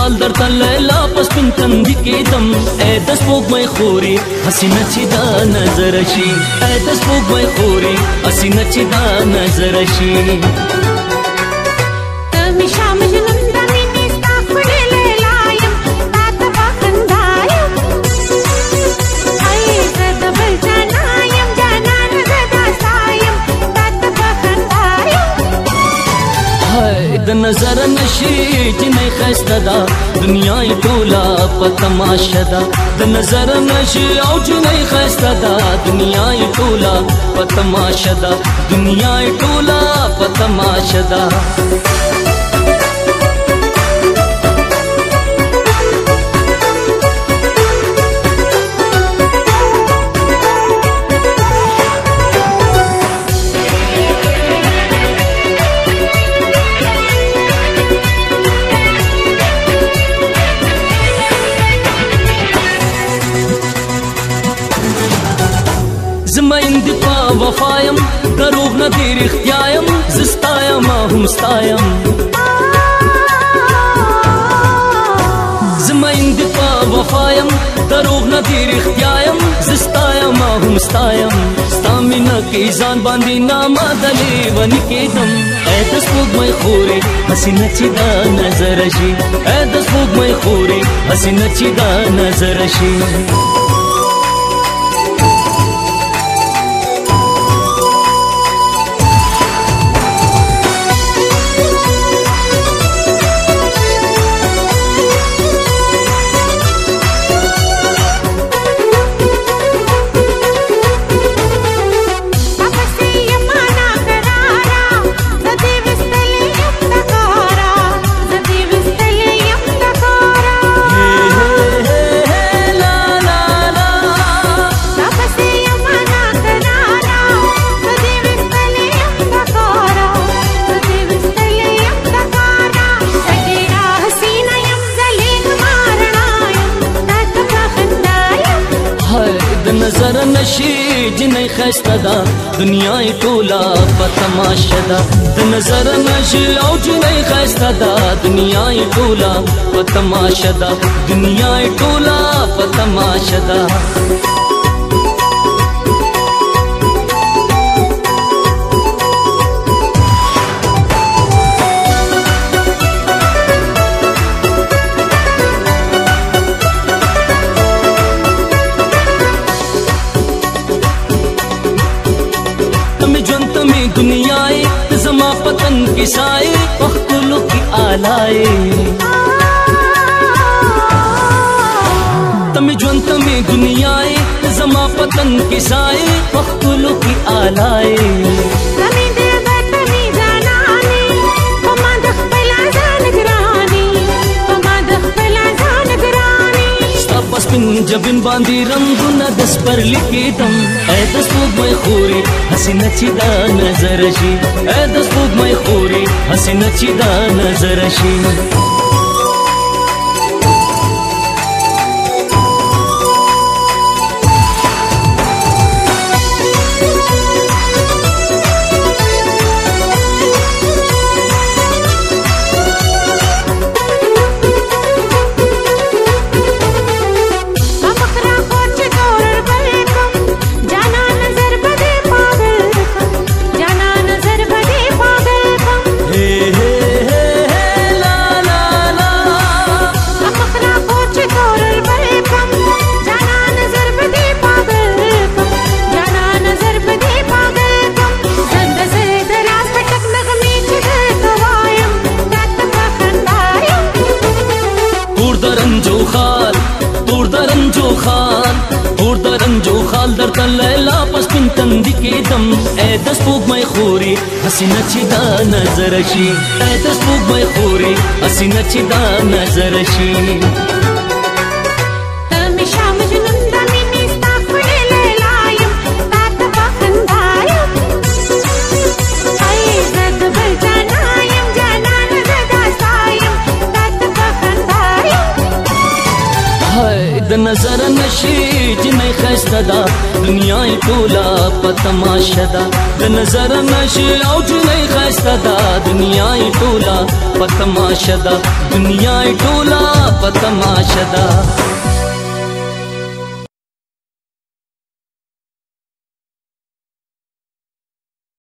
خال درته لیلا پسپین تندي کېدم ای د سپوږمۍ خورې حسینه چې دا نظر شي ای د سپوږمۍ خورې حسینه چې دا نظر شي د نظر نشي جنې خسته دا دنیا ټولا په تماشا دا د نظر نشي او جنې خسته دا دنیا ټولا په تماشا دا دنیا ټولا په تماشا دا زما اندی پا وفایم دروغ ندیر اختیایم زستایم هم ستایم زما اندی پا وفایم دروغ ندیر اختیایم زستایم هم ستایم ستامینا کی ځان باندې نامه دلی ونی کېدم ای د سپوږمۍ خورې حسینه چې دا نظر شي ای د سپوږمۍ خورې حسینه چې دا نظر شي نظر نشي جنې خسته دا دنیا ټولا په تماشا دا د نظر نشي او جنې خسته دا دنیا ټولا په تماشا دا دنیا ټولا په تماشا دا दुनियाए जमा पतन की साए पख्तुलों की आलाए तमे ज्वन तमे दुनियाए जमा पतन की साए पख्तुलों की आलाए जबिन बांधी रंगुना दस पर लिखितम ऐ दस सपौघमय खौरे हसीना چې دا नजर شي ऐ दस सपौघमय खौरे हसीना چې دا नजर شي درته لیلا پسپین تندي کېدم اے د سپوږمۍ خورې حسینه چې دا نظر شي اے د سپوږمۍ خورې حسینه چې دا نظر شي د نظر نشي جنې خسته دا دنیا ټولا په تماشا دا د نظر نشي او جنې خسته دا دنیا ټولا په تماشا دا دنیا ټولا په تماشا ده